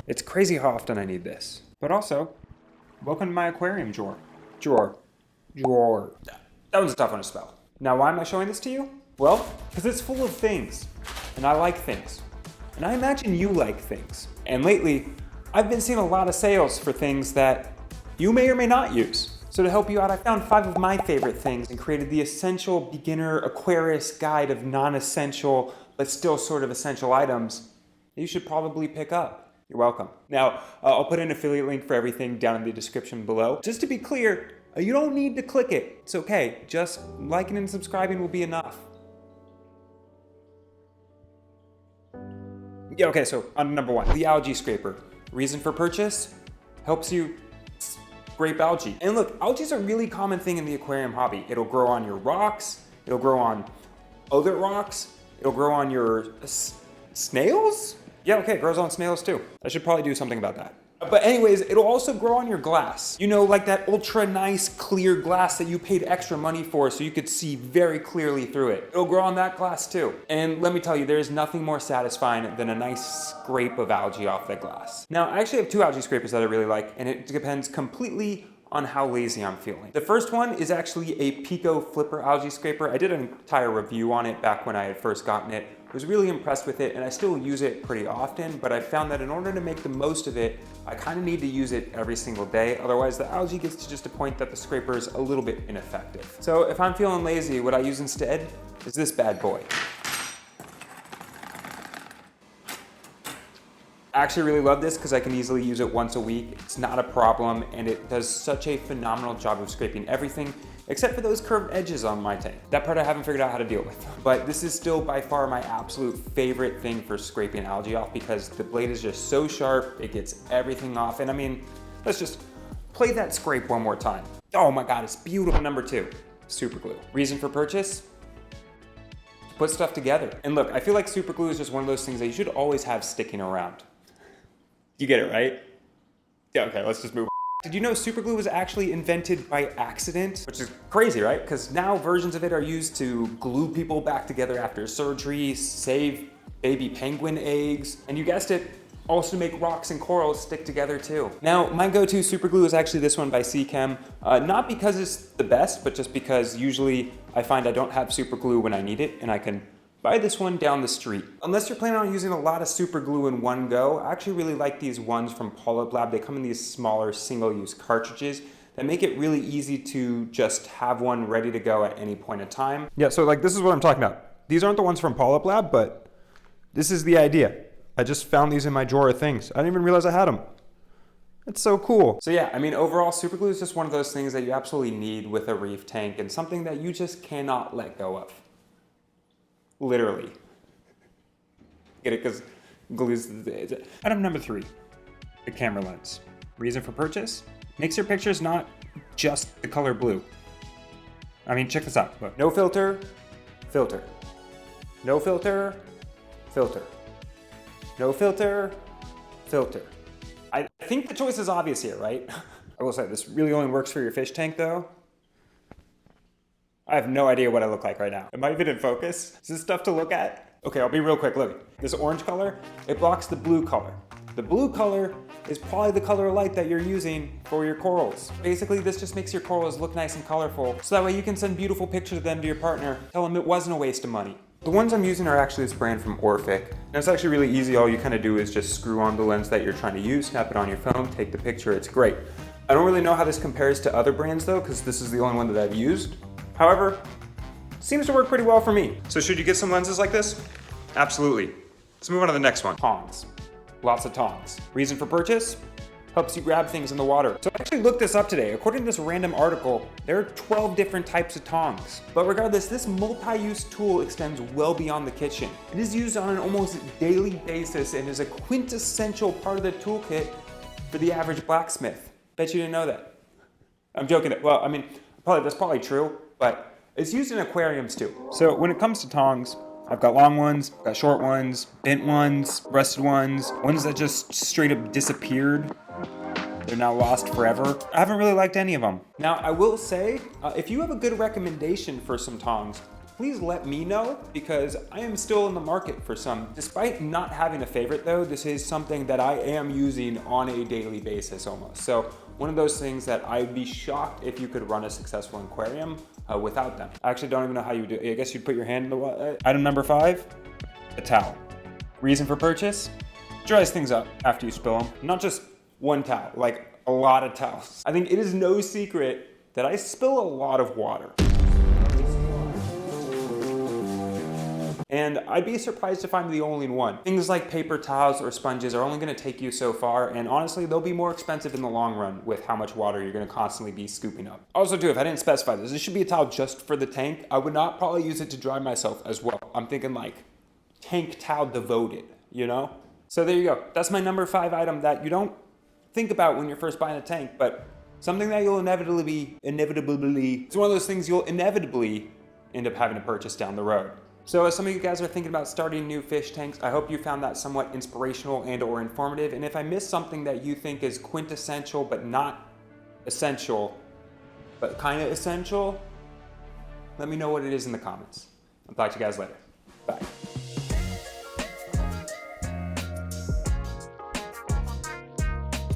It's crazy how often I need this. But also, welcome to my aquarium drawer. Drawer. That one's a tough one to spell. Now, why am I showing this to you? Well, because it's full of things. And I like things. And I imagine you like things. And lately, I've been seeing a lot of sales for things that you may or may not use. So to help you out, I found 5 of my favorite things and created the essential beginner Aquarius guide of non-essential, but still sort of essential items that you should probably pick up. You're welcome. Now, I'll put an affiliate link for everything down in the description below. Just to be clear, you don't need to click it. It's okay. Just liking and subscribing will be enough. Yeah, okay, so on number 1, the algae scraper. Reason for purchase? Helps you scrape algae. And look, algae is a really common thing in the aquarium hobby. It'll grow on your rocks, it'll grow on other rocks, it'll grow on your snails? Yeah, okay, it grows on snails too. I should probably do something about that. But anyways, it'll also grow on your glass. You know, like that ultra nice clear glass that you paid extra money for so you could see very clearly through it. It'll grow on that glass too. And let me tell you, there's nothing more satisfying than a nice scrape of algae off that glass. Now, I actually have 2 algae scrapers that I really like, and it depends completely on how lazy I'm feeling. The first one is actually a Pico Flipper algae scraper. I did an entire review on it back when I had first gotten it. I was really impressed with it, and I still use it pretty often, but I found that in order to make the most of it, I kind of need to use it every single day. Otherwise, the algae gets to just a point that the scraper is a little bit ineffective. So if I'm feeling lazy, what I use instead is this bad boy. I actually really love this because I can easily use it once a week. It's not a problem, and it does such a phenomenal job of scraping everything except for those curved edges on my tank. That part I haven't figured out how to deal with. But this is still by far my absolute favorite thing for scraping algae off because the blade is just so sharp, it gets everything off. And I mean, let's just play that scrape one more time. Oh my God, it's beautiful. Number 2, super glue. Reason for purchase? Put stuff together. And look, I feel like super glue is just one of those things that you should always have sticking around. You get it, right? Yeah, okay, let's just move on. Did you know super glue was actually invented by accident? Which is crazy, right? Because now versions of it are used to glue people back together after surgery, save baby penguin eggs, and you guessed it, also make rocks and corals stick together too. Now, my go-to super glue is actually this one by Chem. Not because it's the best, but just because usually I find I don't have super glue when I need it, and I can buy this one down the street. Unless you're planning on using a lot of super glue in one go, I actually really like these ones from Polyp Lab. They come in these smaller single-use cartridges that make it really easy to just have one ready to go at any point in time. Yeah, so like this is what I'm talking about. These aren't the ones from Polyp Lab, but this is the idea. I just found these in my drawer of things. I didn't even realize I had them. It's so cool. So yeah, I mean, overall, super glue is just one of those things that you absolutely need with a reef tank and something that you just cannot let go of. Literally. Get it? Because glue's... Item number 3, the camera lens. Reason for purchase? Makes your pictures not just the color blue. I mean, check this out. Look. No filter, filter. No filter, filter. No filter, filter. I think the choice is obvious here, right? I will say, this really only works for your fish tank, though. I have no idea what I look like right now. Am I even in focus? Is this stuff to look at? Okay, I'll be real quick. Look, this orange color, it blocks the blue color. The blue color is probably the color of light that you're using for your corals. Basically, this just makes your corals look nice and colorful, so that way you can send beautiful pictures of them to your partner, tell them it wasn't a waste of money. The ones I'm using are actually this brand from Orphic. And it's actually really easy. All you kind of do is just screw on the lens that you're trying to use, snap it on your phone, take the picture. It's great. I don't really know how this compares to other brands though, because this is the only one that I've used. However, seems to work pretty well for me. So should you get some lenses like this? Absolutely. Let's move on to the next one. Tongs. Lots of tongs. Reason for purchase? Helps you grab things in the water. So I actually looked this up today. According to this random article, there are 12 different types of tongs. But regardless, this multi-use tool extends well beyond the kitchen. It is used on an almost daily basis and is a quintessential part of the toolkit for the average blacksmith. Bet you didn't know that. I'm joking. Well, I mean, that's probably true, but it's used in aquariums too. So when it comes to tongs, I've got long ones, got short ones, bent ones, rusted ones, ones that just straight up disappeared. They're now lost forever. I haven't really liked any of them. Now, I will say, if you have a good recommendation for some tongs, please let me know, because I am still in the market for some. Despite not having a favorite though, this is something that I am using on a daily basis almost. So one of those things that I'd be shocked if you could run a successful aquarium without them. I actually don't even know how you do it. I guess you'd put your hand in the water. Item number 5, a towel. Reason for purchase? Dries things up after you spill them. Not just one towel, like a lot of towels. I think it is no secret that I spill a lot of water. And I'd be surprised if I'm the only one. Things like paper towels or sponges are only gonna take you so far, and honestly, they'll be more expensive in the long run with how much water you're gonna constantly be scooping up. Also too, if I didn't specify this should be a towel just for the tank. I would not probably use it to dry myself as well. I'm thinking like tank towel devoted, you know? So there you go. That's my number 5 item that you don't think about when you're first buying a tank, but something that you'll inevitably, it's one of those things you'll inevitably end up having to purchase down the road. So as some of you guys are thinking about starting new fish tanks, I hope you found that somewhat inspirational and or informative. And if I missed something that you think is quintessential, but not essential, but kind of essential, let me know what it is in the comments. I'll talk to you guys later.